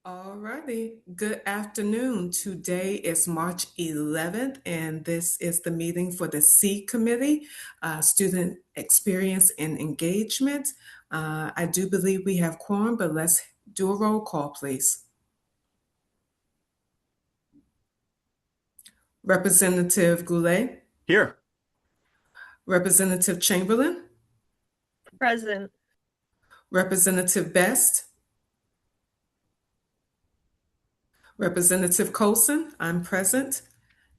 All righty. Good afternoon. Today is March 11th, and this is the meeting for the C Committee, Student Experience and Engagement. I do believe we have quorum, but let's do a roll call, please. Representative Goulet, Here. Representative Chamberlain, Present. Representative Best, Representative Colson, I'm present,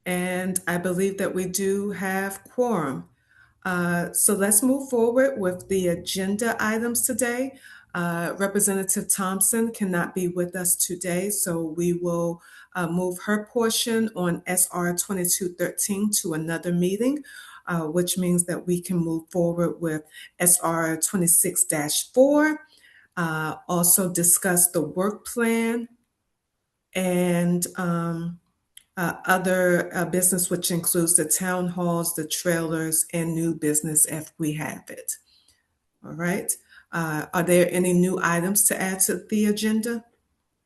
and I believe that we do have quorum. So let's move forward with the agenda items today. Representative Thompson cannot be with us today, so we will move her portion on SR 2213 to another meeting, which means that we can move forward with SR 26-4, also discuss the work plan and other business, which includes the town halls, the trailers, and new business if we have it. All right. Are there any new items to add to the agenda?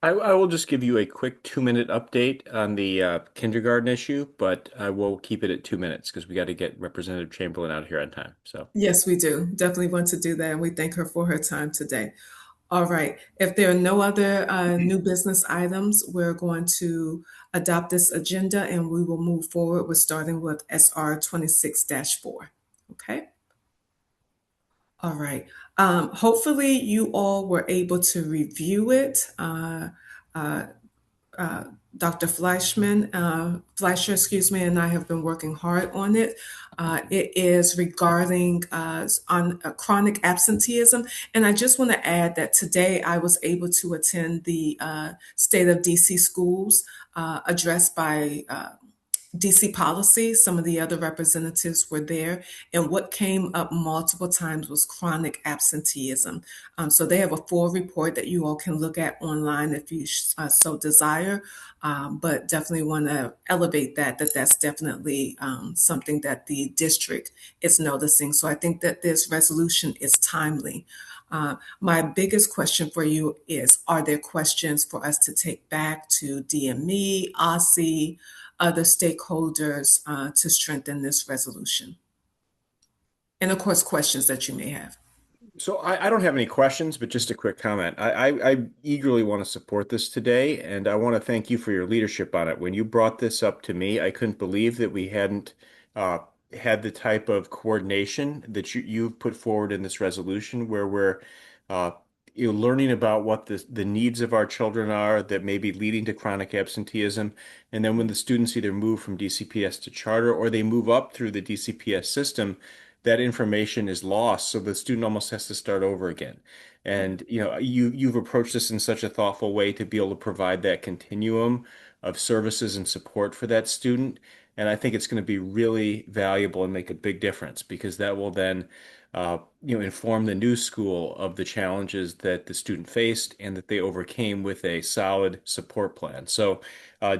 I will just give you a quick 2-minute update on the kindergarten issue, but I will keep it at 2 minutes because we got to get Representative Chamberlain out here on time. So, Yes, we do. Definitely want to do that, and we thank her for her time today. All right. If there are no other new business items, we're going to adopt this agenda and we will move forward with starting with SR 26-4. Okay. All right. Hopefully, you all were able to review it. Uh, Dr. Fleischer, excuse me, and I have been working hard on it. It is regarding on chronic absenteeism, and I just want to add that today I was able to attend the State of DC Schools addressed by DC policy. Some of the other representatives were there, and what came up multiple times was chronic absenteeism. So they have a full report that you all can look at online if you so desire, but definitely want to elevate that's definitely something that the district is noticing. So I think that this resolution is timely. My biggest question for you is, are there questions for us to take back to DME, OSSE, other stakeholders to strengthen this resolution? And of course, questions that you may have. so I don't have any questions, but just a quick comment. I eagerly want to support this today, and I want to thank you for your leadership on it. When you brought this up to me, I couldn't believe that we hadn't uh, had the type of coordination that you've put forward in this resolution, where we're uh, learning about what the needs of our children are that may be leading to chronic absenteeism. And then when the students either move from DCPS to charter or they move up through the DCPS system, that information is lost. So the student almost has to start over again. And you've approached this in such a thoughtful way to be able to provide that continuum of services and support for that student. And I think it's going to be really valuable and make a big difference because that will then inform the new school of the challenges that the student faced and that they overcame with a solid support plan. So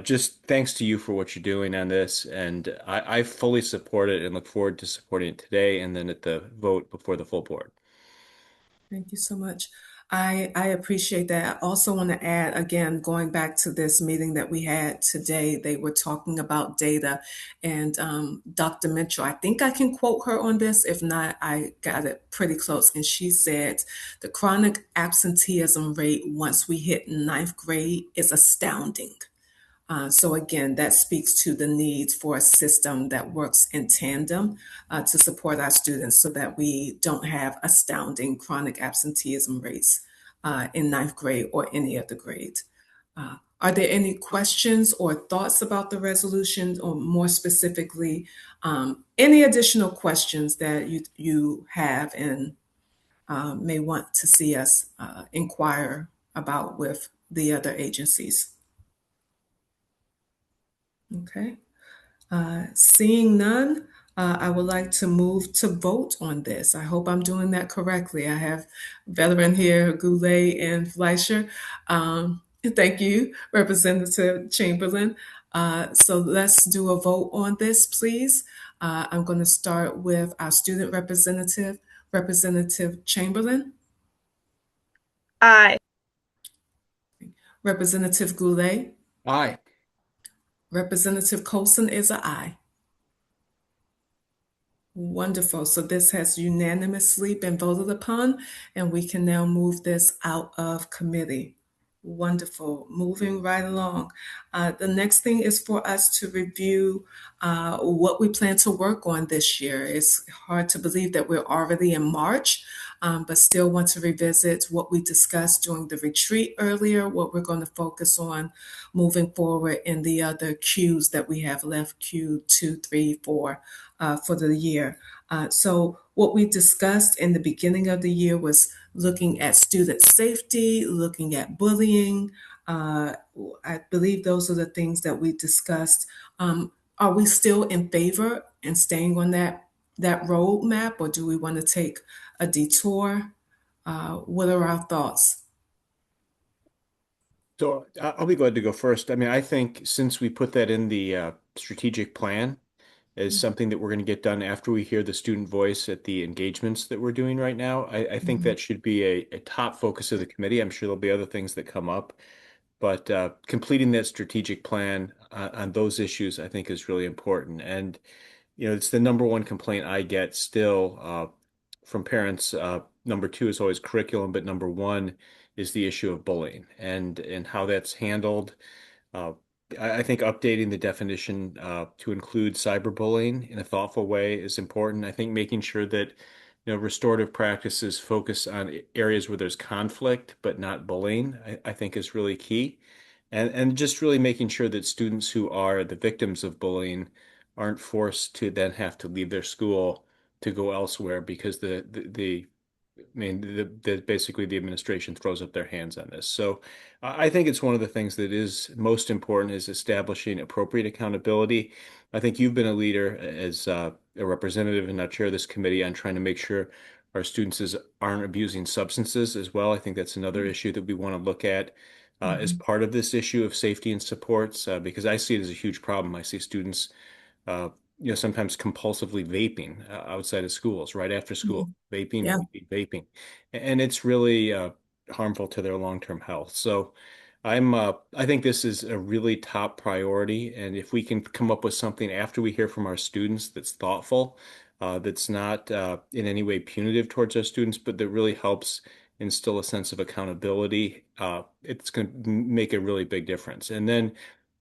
just thanks to you for what you're doing on this. And I fully support it and look forward to supporting it today and then at the vote before the full board. Thank you so much. I appreciate that. I also want to add, again, going back to this meeting that we had today, they were talking about data. And Dr. Mitchell, I think I can quote her on this. If not, I got it pretty close. And she said, the chronic absenteeism rate once we hit ninth grade is astounding. So again, that speaks to the need for a system that works in tandem to support our students so that we don't have astounding chronic absenteeism rates in ninth grade or any other grade. Are there any questions or thoughts about the resolution, or more specifically, any additional questions that you have and may want to see us inquire about with the other agencies? Okay. Seeing none, I would like to move to vote on this. I hope I'm doing that correctly. I have veteran here, Goulet and Fleischer. Thank you, Representative Chamberlain. So let's do a vote on this, please. I'm going to start with our student representative, Representative Chamberlain, Aye. Representative Goulet. Aye. Representative Colson is a aye. Wonderful. So this has unanimously been voted upon, and we can now move this out of committee. Wonderful. Moving right along. The next thing is for us to review what we plan to work on this year. It's hard to believe that we're already in March, but still want to revisit what we discussed during the retreat earlier, what we're going to focus on moving forward in the other Qs that we have left, Q2, 3, 4 for the year. So, what we discussed in the beginning of the year was looking at student safety, looking at bullying. Uh, I believe those are the things that we discussed. Are we still in favor and staying on that roadmap, or do we want to take a detour? What are our thoughts? So I'll be glad to go first. I mean, I think since we put that in the strategic plan as something that we're going to get done after we hear the student voice at the engagements that we're doing right now, I think Mhm. that should be a top focus of the committee. I'm sure there'll be other things that come up, but completing that strategic plan on those issues, I think, is really important. And it's the number one complaint I get still from parents. Number two is always curriculum, but number one is the issue of bullying and how that's handled. Uh, I think updating the definition to include cyberbullying in a thoughtful way is important. I think making sure that restorative practices focus on areas where there's conflict but not bullying, I think is really key. And just really making sure that students who are the victims of bullying aren't forced to then have to leave their school to go elsewhere because I mean, basically the administration throws up their hands on this. So I think it's one of the things that is most important is establishing appropriate accountability. I think you've been a leader as a representative and now chair of this committee on trying to make sure our aren't abusing substances as well. I think that's another issue that we want to look at as Mhm. part of this issue of safety and supports because I see it as a huge problem. I see students uh, sometimes compulsively vaping outside of schools, right after school, Mhm. vaping, Yeah. vaping, vaping, and it's really harmful to their long-term health. So, I think this is a really top priority, and if we can come up with something after we hear from our students that's thoughtful, that's not in any way punitive towards our students, but that really helps instill a sense of accountability, it's going to make a really big difference. And then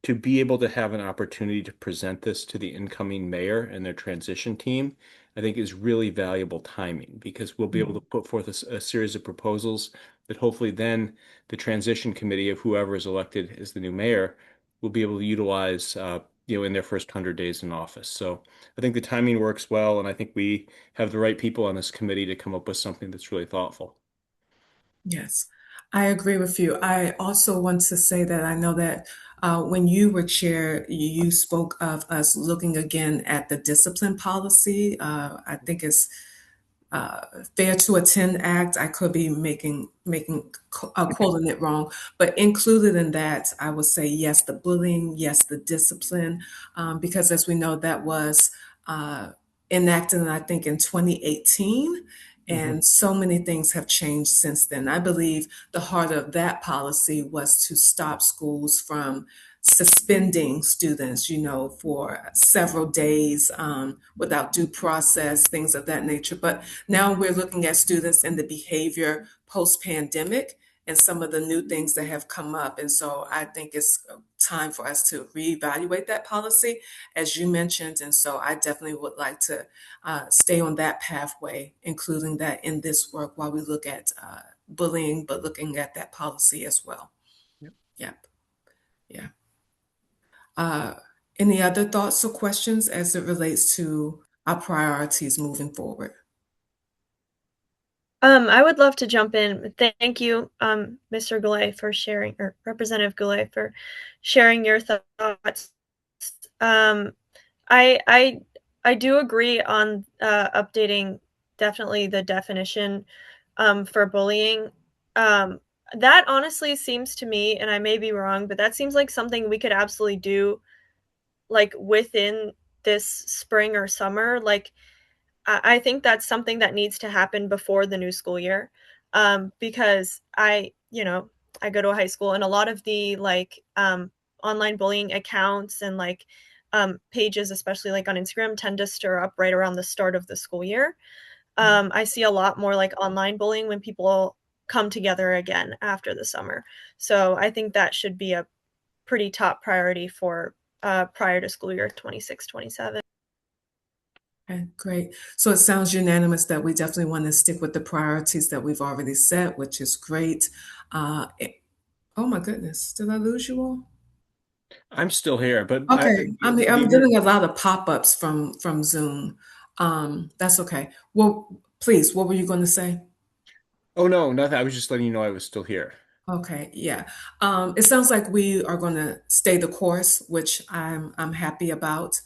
to be able to have an opportunity to present this to the incoming mayor and their transition team, I think is really valuable timing because we'll be able to Mhm. put forth a series of proposals that hopefully then the transition committee of whoever is elected as the new mayor will be able to utilize, in their first 100 days in office. So I think the timing works well, and I think we have the right people on this committee to come up with something that's really thoughtful. Yes, I agree with you. I also want to say that I know that when you were chair, you spoke of us looking again at the discipline policy. I think it's uh, Fair to Attend Act. I could be quoting it wrong, but included in that, I would say yes, the bullying, yes, the discipline, because as we know, that was uh, enacted, I think, in 2018. Mhm. And so many things have changed since then. I believe the heart of that policy was to stop schools from suspending students, for several days without due process, things of that nature. But now we're looking at students and the behavior post-pandemic and some of the new things that have come up. And so I think it's time for us to reevaluate that policy, as you mentioned. And so I definitely would like to stay on that pathway, including that in this work while we look at bullying, but looking at that policy as well. Yep. Yeah. Uh, any other thoughts or questions as it relates to our priorities moving forward? I would love to jump in. Thank you, Mr. Goulet, for sharing, or Representative Goulet, for sharing your thoughts. Um, I I I do agree on updating definitely the definition for bullying. Um, that honestly seems to me, and I may be wrong, but that seems like something we could absolutely do like within this spring or summer. Like I think that's something that needs to happen before the new school year, because I go to a high school, and a lot of the online bullying accounts and pages, especially like on Instagram, tend to stir up right around the start of the school year. I see a lot more like online bullying when people come together again after the summer. So I think that should be a pretty top priority for prior to school year 26-27. Okay, great. So it sounds unanimous that we definitely want to stick with the priorities that we've already set, which is great. Oh my goodness, did I lose you all? I'm still here, but Okay, I'm you're, getting a lot of pop-ups from Zoom. That's okay. Well, please, what were you going to say? oh no, nothing. I was just letting you know I was still here. Okay, yeah. It sounds like we are going to stay the course, which I'm happy about.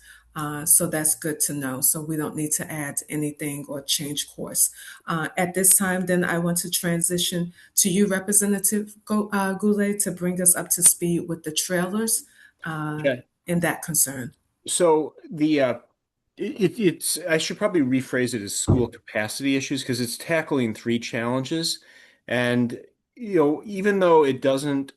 So that's good to know. So we don't need to add anything or change course. At this time, then I want to transition to you, Representative Goulet, to bring us up to speed with the trailers uh, Yeah. in that concern. So it's I should probably rephrase it as school capacity issues because it's tackling three challenges, and even though it doesn't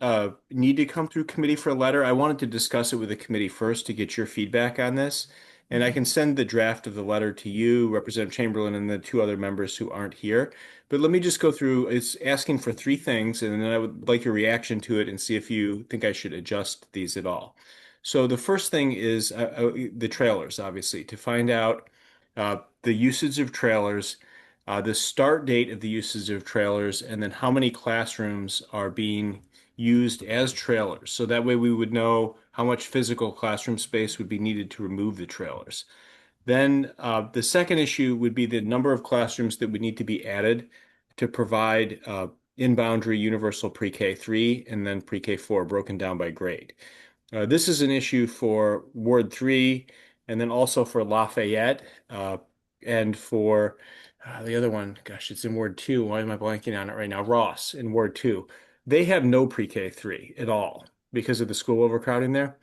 need to come through committee for a letter, I wanted to discuss it with the committee first to get your feedback on this, and I can send the draft of the letter to you, Representative Chamberlain, and the two other members who aren't here. But let me just go through. It's asking for three things, and then I would like your reaction to it and see if you think I should adjust these at all. So the first thing is the trailers, obviously, to find out the usage of trailers, the start date of the usage of trailers, and then how many classrooms are being used as trailers. So that way we would know how much physical classroom space would be needed to remove the trailers. Then the second issue would be the number of classrooms that would need to be added to provide in-boundary universal pre-K 3 and then pre-K 4 broken down by grade. This is an issue for Ward 3 and then also for Lafayette and for the other one. Gosh, it's in Ward 2. Why am I blanking on it right now? Ross in Ward 2. They have no pre-K 3 at all because of the school overcrowding there.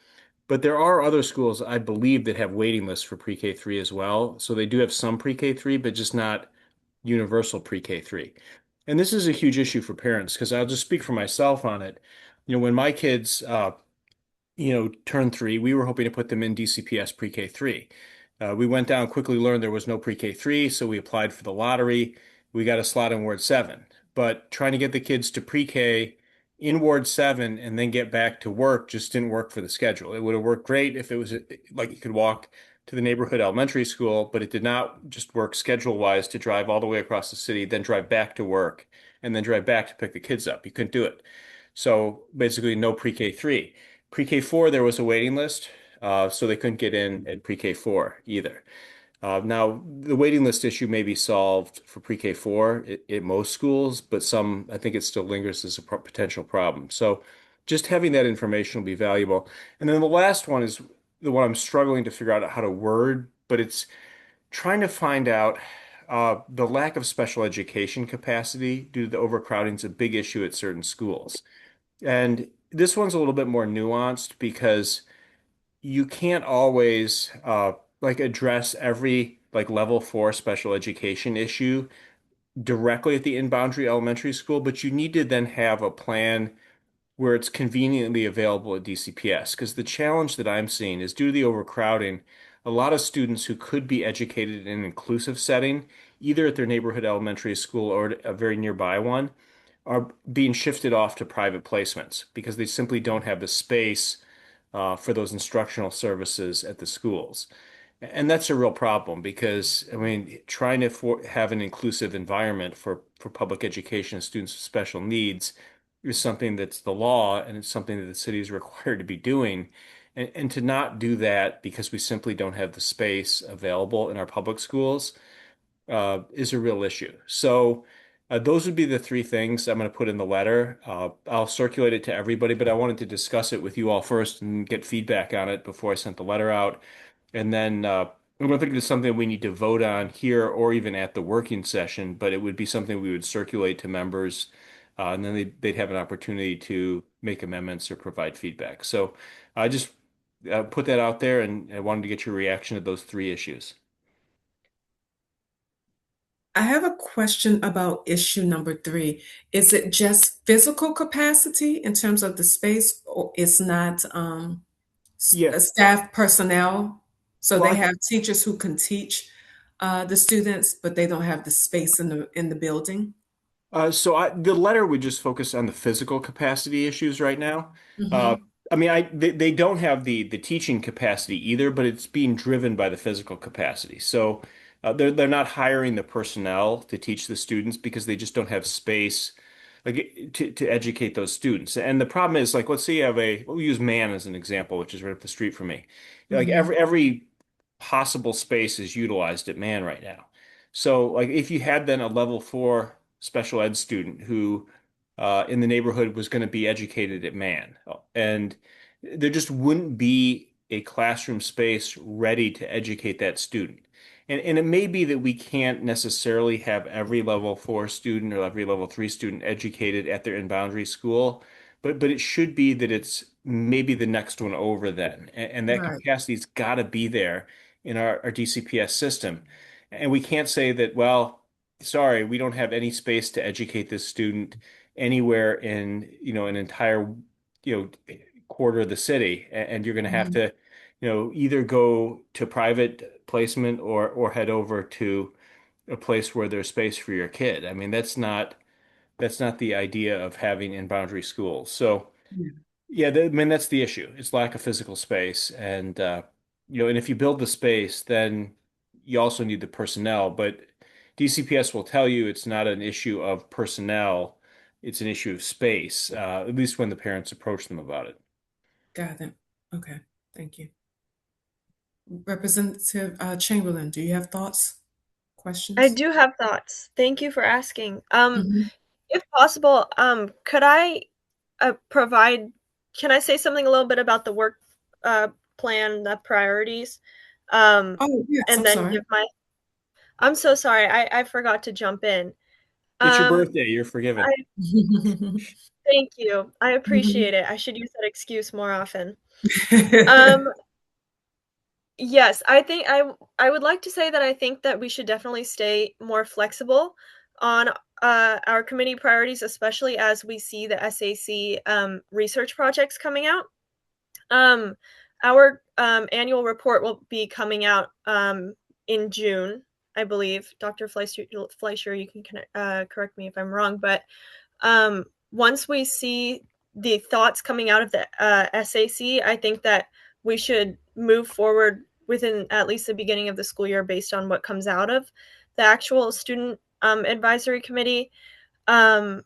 But there are other schools, I believe, that have waiting lists for pre-K 3 as well. So they do have some pre-K 3, but just not universal pre-K 3. And this is a huge issue for parents because I'll just speak for myself on it. When my kids turn 3, we were hoping to put them in DCPS pre-K 3. We went down, quickly learned there was no pre-K 3, so we applied for the lottery. We got a slot in Ward 7. But trying to get the kids to pre-K in Ward 7 and then get back to work just didn't work for the schedule. It would have worked great if it was like you could walk to the neighborhood elementary school, but it did not just work schedule-wise to drive all the way across the city, then drive back to work, and then drive back to pick the kids up. You couldn't do it. So basically, no pre-K 3. Pre-K 4, there was a waiting list, so they couldn't get in at pre-K 4 either. Now, the waiting list issue may be solved for pre-K 4 at most schools, but some, I think it still lingers as a potential problem. So just having that information will be valuable. And then the last one is the one I'm struggling to figure out how to word, but it's trying to find out the lack of special education capacity due to the overcrowding is a big issue at certain schools. And this one's a little bit more nuanced because you can't always address every level 4 special education issue directly at the in-boundary elementary school, but you need to then have a plan where it's conveniently available at DCPS. Because the challenge that I'm seeing is due to the overcrowding, a lot of students who could be educated in an inclusive setting, either at their neighborhood elementary school or a very nearby one, are being shifted off to private placements because they simply don't have the space for those instructional services at the schools. And that's a real problem because, I mean, trying to have an inclusive environment for public education of students with special needs is something that's the law and it's something that the city is required to be doing. And to not do that because we simply don't have the space available in our public schools is a real issue. So those would be the three things I'm going to put in the letter. I'll circulate it to everybody, but I wanted to discuss it with you all first and get feedback on it before I sent the letter out. And then I don't think it's something we need to vote on here or even at the working session, but it would be something we would circulate to members, and then they'd have an opportunity to make amendments or provide feedback. So I just put that out there, and I wanted to get your reaction to those three issues. I have a question about issue number three. Is it just physical capacity in terms of the space, or it's not Yeah. staff personnel? So Well, they have teachers who can teach the students, but they don't have the space in the building. the letter would just focus on the physical capacity issues right now. Uh, Hmm. I mean, they don't have the teaching capacity either, but it's being driven by the physical capacity. So they're not hiring the personnel to teach the students because they just don't have space like to educate those students. And the problem is like let's say you have we'll use Man as an example, which is right up the street from me. Like Hmm. every possible space is utilized at Man right now. So like if you had then a level four special ed student who in the neighborhood was going to be educated at Man, and there just wouldn't be a classroom space ready to educate that student. And it may be that we can't necessarily have every level four student or every level three student educated at their in-boundary school, but it should be that it's maybe the next one over then. And that Right. capacity's got to be there in our DCPS system. And we can't say that, well, sorry, we don't have any space to educate this student anywhere in, an entire, quarter of the city. And you're going to have Mhm. to, either go to private placement or head over to a place where there's space for your kid. I mean, that's not the idea of having in boundary schools. So Yeah. yeah, I mean that's the issue. It's lack of physical space, and and if you build the space, then you also need the personnel. But DCPS will tell you it's not an issue of personnel; it's an issue of space. At least when the parents approach them about it. Got it. Okay. Thank you. Representative Chamberlain, do you have thoughts, I questions? do have thoughts. Thank you for asking. Hmm. If possible, could I provide, can I say something a little bit about the work uh, plan, the priorities, um, Oh, yes, and I'm then sorry. give my, I'm so sorry, I forgot to jump in. It's your Um, birthday. You're I forgiven. thank you. I appreciate Mhm. it. I should use that excuse more often. Um, yes, I would like to say that I think that we should definitely stay more flexible on our committee priorities, especially as we see the SAC research projects coming out. Um, our annual report will be coming out in June, I believe. Dr. Fleischer, you can correct me if I'm wrong, but once we see the thoughts coming out of the SAC, I think that we should move forward within at least the beginning of the school year based on what comes out of the actual student advisory committee. Um,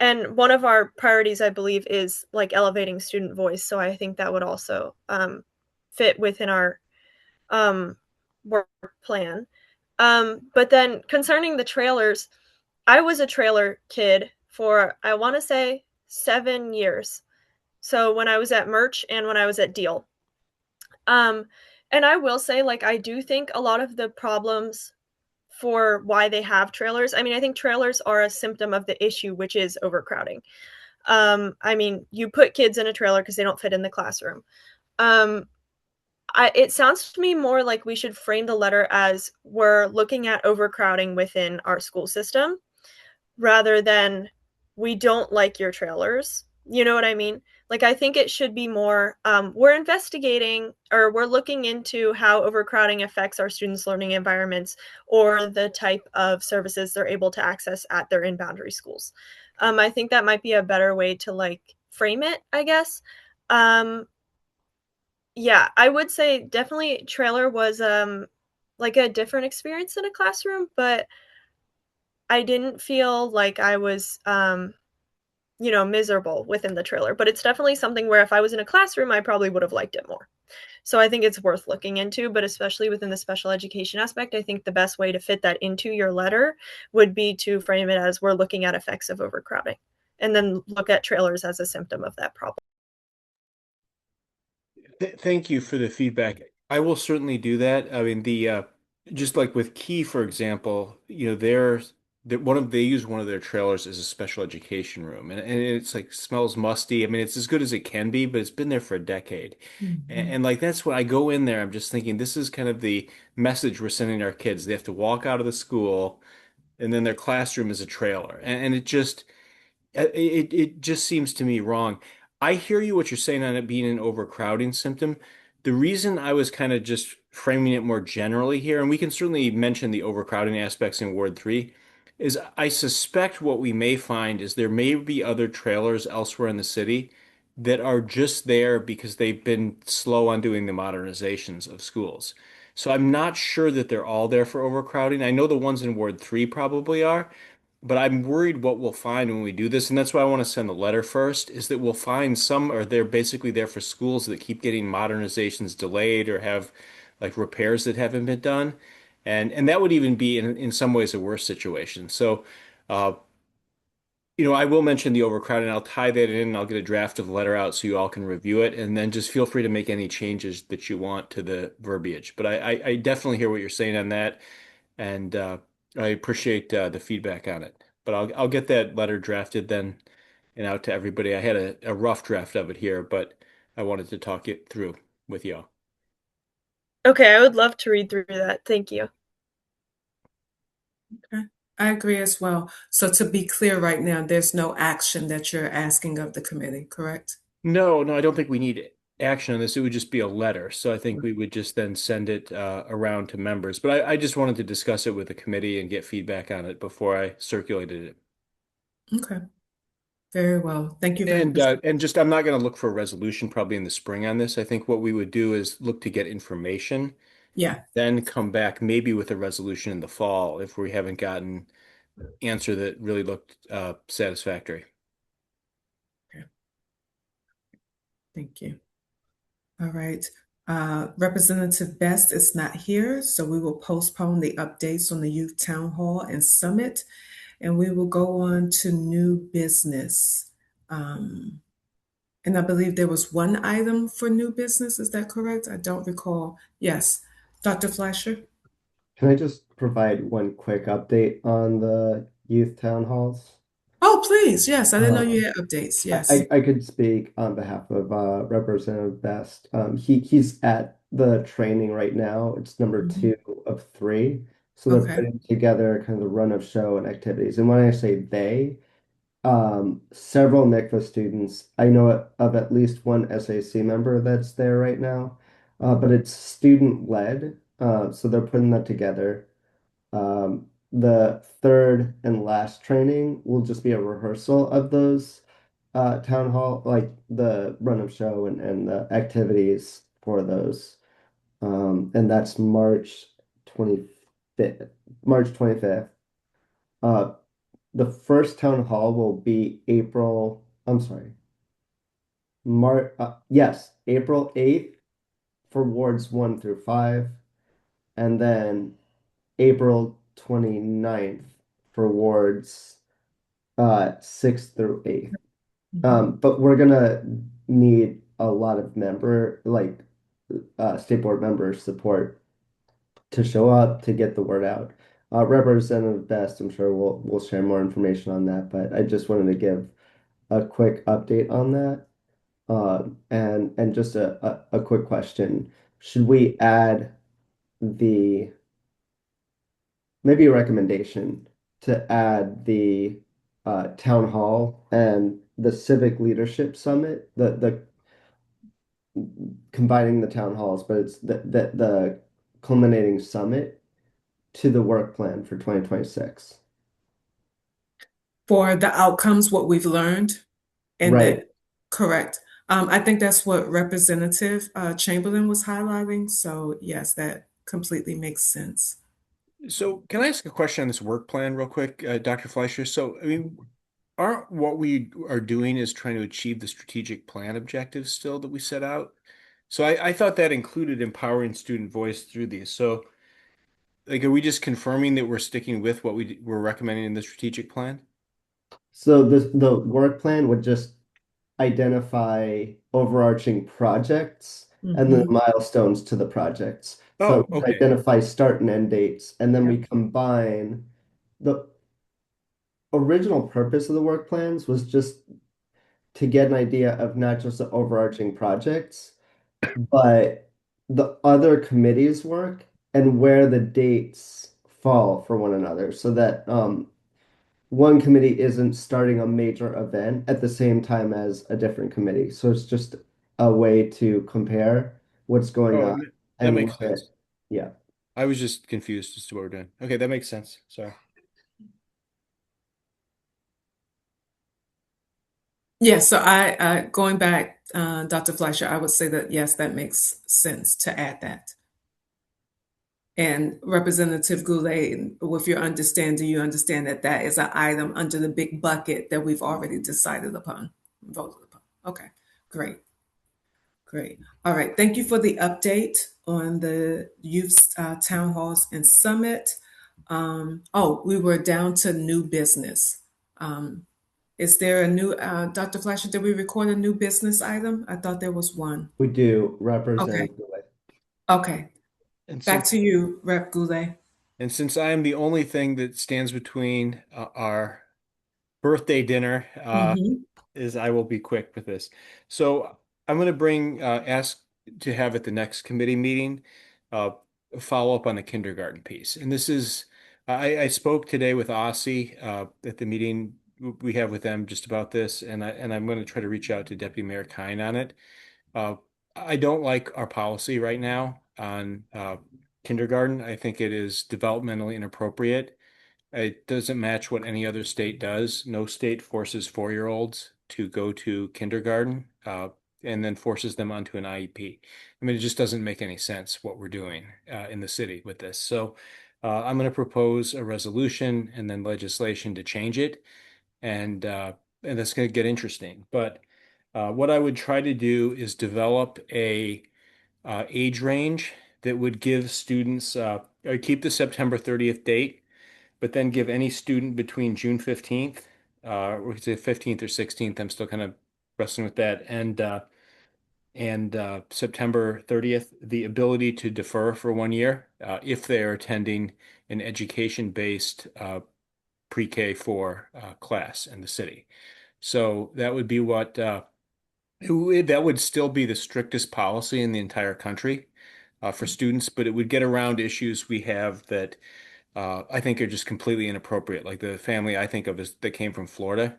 and one of our priorities, I believe, is like elevating student voice. So I think that would also fit within our um, work plan. But then concerning the trailers, I was a trailer kid for, I want to say, 7 years. So when I was at Merch and when I was at Deal. Um, and I will say, like, I do think a lot of the problems for why they have trailers, I mean, I think trailers are a symptom of the issue, which is overcrowding. I mean, you put kids in a trailer because they don't fit in the classroom. Um, it sounds to me more like we should frame the letter as we're looking at overcrowding within our school system rather than we don't like your trailers. You know what I mean? Like, I think it should be more we're investigating or we're looking into how overcrowding affects our students' learning environments or the type of services they're able to access at their in boundary schools. I think that might be a better way to like frame it, I guess. Um, yeah, I would say definitely trailer was like a different experience in a classroom, but I didn't feel like I was miserable within the trailer. But it's definitely something where if I was in a classroom, I probably would have liked it more. So I think it's worth looking into, but especially within the special education aspect, I think the best way to fit that into your letter would be to frame it as we're looking at effects of overcrowding and then look at trailers as a symptom of that problem. Thank you for the feedback. I will certainly do that. I mean, just like with Key, for example, they use one of their trailers as a special education room, and it's like smells musty. I mean, it's as good as it can be, but it's been there for a decade, and Mhm. like that's when I go in there, I'm just thinking this is kind of the message we're sending our kids. They have to walk out of the school. and then their classroom is a trailer. And it just seems to me wrong. I hear you what you're saying on it being an overcrowding symptom. The reason I was kind of just framing it more generally here, and we can certainly mention the overcrowding aspects in Ward 3, is I suspect what we may find is there may be other trailers elsewhere in the city that are just there because they've been slow on doing the modernizations of schools. So I'm not sure that they're all there for overcrowding. I know the ones in Ward 3 probably are, but I'm worried what we'll find when we do this, and that's why I want to send the letter first, is that we'll find some are they're basically there for schools that keep getting modernizations delayed or have like repairs that haven't been done. And that would even be in some ways a worse situation. So uh, I will mention the overcrowding. I'll tie that in and I'll get a draft of the letter out so you all can review it. And then just feel free to make any changes that you want to the verbiage. But I definitely hear what you're saying on that. And I appreciate the feedback on it. But I'll get that letter drafted then and out to everybody. I had a rough draft of it here, but I wanted to talk it through with y'all. Okay, I would love to read through that. Thank you. Okay. I agree as well. So to be clear right now, there's no action that you're asking of the committee, correct? No, no, I don't think we need action on this. It would just be a letter. So I think we would just then send it around to members. But I just wanted to discuss it with the committee and get feedback on it before I circulated it. Okay. Very well. Thank you very much. And just I'm not going to look for a resolution probably in the spring on this. I think what we would do is look to get information, Yeah. then come back maybe with a resolution in the fall if we haven't gotten answer that really looked satisfactory. Okay. Thank you. All right. Representative Best is not here, so we will postpone the updates on the Youth Town Hall and Summit, and we will go on to new business. Um, and I believe there was one item for new business. Is that correct? I don't recall. Yes. Dr. Fleischer? Can I just provide one quick update on the youth town halls? Oh, please. Yes. I didn't know you Um, had updates. I, Yes. I I could speak on behalf of Representative Best. He's at the training right now. It's number Mhm. 2 of 3. So they're Okay. putting together kind of the run of show and activities. And when I say they, several NICFA students, I know of at least one SAC member that's there right now, but it's student led. So they're putting that together. The third and last training will just be a rehearsal of those town hall, like the run of show and the activities for those. And that's March 25th. March 25th. Uh, the first town hall will be I'm sorry, April 8th for wards 1 through 5, and then April 29th for wards 6 through 8. Mhm. But we're gonna need a lot of state board member support to show up to get the word out. Representative Best, I'm sure we'll share more information on that, but I just wanted to give a quick update on that. And just a quick question. Should we add the maybe a recommendation to add the town hall and the civic leadership summit, the combining the town halls, but it's the culminating summit to the work plan for 2026. For the outcomes, what we've learned, and Right. that, correct. I think that's what Representative Chamberlain was highlighting. So, yes, that completely makes sense. So can I ask a question on this work plan real quick, Dr. Fleischer? So, I mean, aren't what we are doing is trying to achieve the strategic plan objectives still that we set out? So I thought that included empowering student voice through these. So, like, are we just confirming that we're sticking with what we're recommending in the strategic plan? So the work plan would just identify overarching projects and then the Mhm. milestones to the projects. So Oh, it would okay. identify start and end dates, and then Yep. we combine the original purpose of the work plans was just to get an idea of not just the overarching projects, but the other committees' work and where the dates fall for one another so that one committee isn't starting a major event at the same time as a different committee. So it's just a way to compare what's going Oh, on that and makes limit. sense. Yeah. I was just confused as to what we're doing. Okay, that makes sense. Sorry. Yes, so going back, Dr. Fleischer, I would say that yes, that makes sense to add that. And Representative Goulet, with your understanding, do you understand that that is an item under the big bucket that we've already decided upon, voted upon? Okay, great, great. All right, thank you for the update on the youth town halls and summit. Oh, we were down to new business. Um, is there a new, Dr. Fleischer, did we record a new business item? I thought there was one. We do Okay, represent the way. okay. And Back since to you, Rep. Goulet. I am the only thing that stands between our birthday dinner, Mhm. is I will be quick with this. So I'm going to ask to have at the next committee meeting, uh, a follow up on the kindergarten piece. And this is, I spoke today with Aussie, at the meeting we have with them just about this, and I'm going to try to reach out to Deputy Mayor Kine on it. Uh, I don't like our policy right now on kindergarten. I think it is developmentally inappropriate. It doesn't match what any other state does. No state forces 4-year-olds to go to kindergarten, and then forces them onto an IEP. I mean, it just doesn't make any sense what we're doing in the city with this. So I'm going to propose a resolution and then legislation to change it, and that's going to get interesting. But what I would try to do is develop a age range that would give students, keep the September 30th date, but then give any student between June 15th, or say 15th or 16th, I'm still kind of wrestling with that, and September 30th, the ability to defer for 1 year if they are attending an education-based pre-K4 class in the city. So that would be that would still be the strictest policy in the entire country for students, but it would get around issues we have that I think are just completely inappropriate. Like the family I think of is that came from Florida,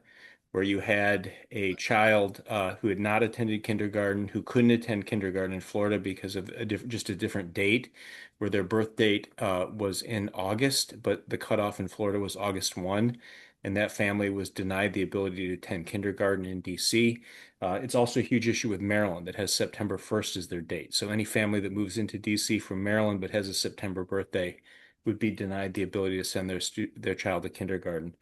where you had a child who had not attended kindergarten, who couldn't attend kindergarten in Florida because of just a different date, where their birth date was in August, but the cutoff in Florida was August 1. And that family was denied the ability to attend kindergarten in DC. It's also a huge issue with Maryland that has September 1st as their date. So any family that moves into DC from Maryland but has a September birthday would be denied the ability to send their child to kindergarten.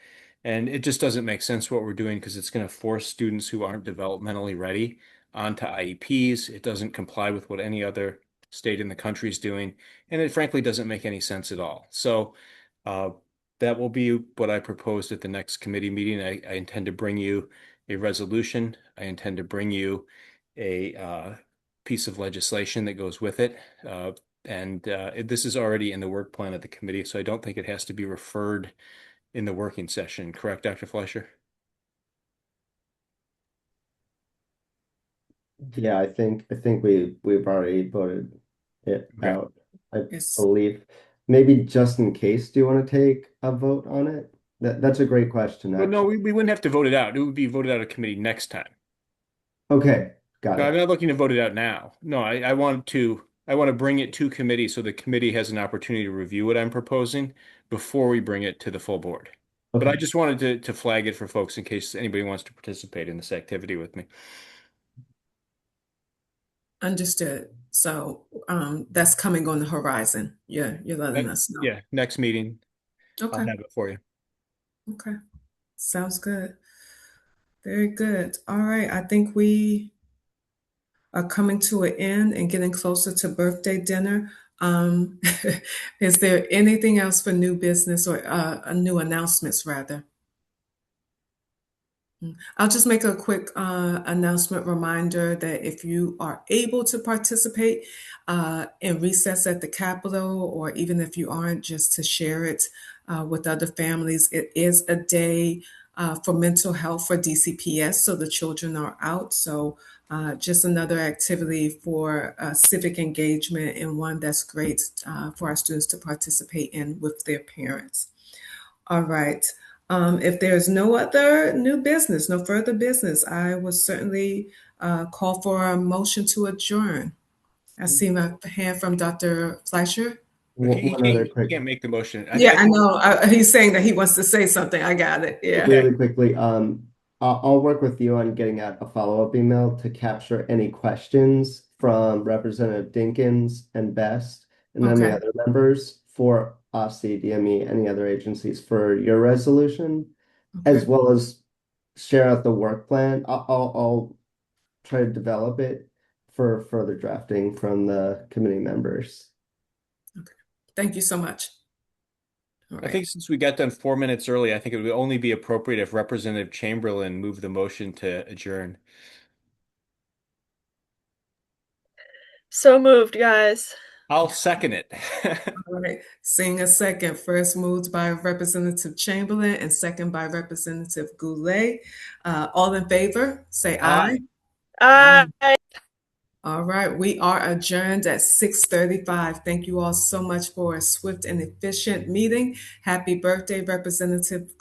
And it just doesn't make sense what we're doing because it's going to force students who aren't developmentally ready onto IEPs. It doesn't comply with what any other state in the country is doing, and it frankly doesn't make any sense at all. So uh, that will be what I proposed at the next committee meeting. I intend to bring you a resolution. I intend to bring you a piece of legislation that goes with it. And this is already in the work plan of the committee, so I don't think it has to be referred in the working session. Correct, Dr. Fleischer? Yeah, I think we've already voted it Okay. out, I Yes. believe. Maybe just in case, do you want to take a vote on it? That's a great question, Well, no, actually. we wouldn't have to vote it out. It would be voted out of committee next time. Okay, got No, I'm it. not looking to vote it out now. No, I want to bring it to committee so the committee has an opportunity to review what I'm proposing before we bring it to the full board. But I Okay. just wanted to flag it for folks in case anybody wants to participate in this activity with me. Understood. So that's coming on the horizon. Yeah, you're letting us know. Yeah, next meeting, I'll Okay. have it for you. Okay. Sounds good. Very good. All right. I think we are coming to an end and getting closer to birthday dinner. Um, is there anything else for new business or new announcements, rather? I'll just make a quick announcement reminder that if you are able to participate in recess at the Capitol, or even if you aren't, just to share it with other families. It is a day for mental health for DCPS, so the children are out. So just another activity for civic engagement, and one that's great for our students to participate in with their parents. All right. If there's no other new business, no further business, I will certainly call for a motion to adjourn. I see my hand from Dr. Fleischer. One other He quick, can't make the motion. Yeah, I know. He's saying that he wants to say something. I got it. Yeah. Okay. really quickly, I'll work with you on getting out a follow-up email to capture any questions from Representative Dinkins and Best and any Okay. other members for OSSI, DME, any other agencies for your resolution, as Okay. well as share out the work plan. I'll try to develop it for further drafting from the committee members. Okay. Thank you so much. All I right. think since we got done 4 minutes early, I think it would only be appropriate if Representative Chamberlain moved the motion to adjourn. So moved, guys. I'll second it. All right. Seeing a second. First moved by Representative Chamberlain and second by Representative Goulet. All in favor, say aye. Aye. Aye. All right, we are adjourned at 6:35. Thank you all so much for a swift and efficient meeting. Happy birthday, Representative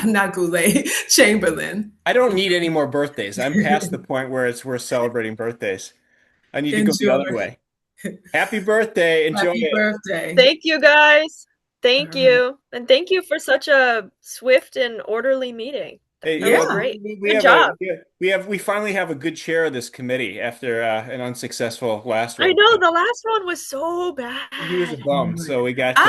not Goulet, Chamberlain. I don't need any more birthdays. I'm past the point where we're celebrating birthdays. I need to go the Enjoy. other way. Happy birthday. Enjoy Happy it. birthday. Thank you, guys. All Thank right. you. And thank you for such a swift and orderly meeting. Hey, That you was know, Yeah. great. we Good have job. we finally have a good chair of this committee after an unsuccessful last I one. know the last one was so He was a bad. bum, so we got I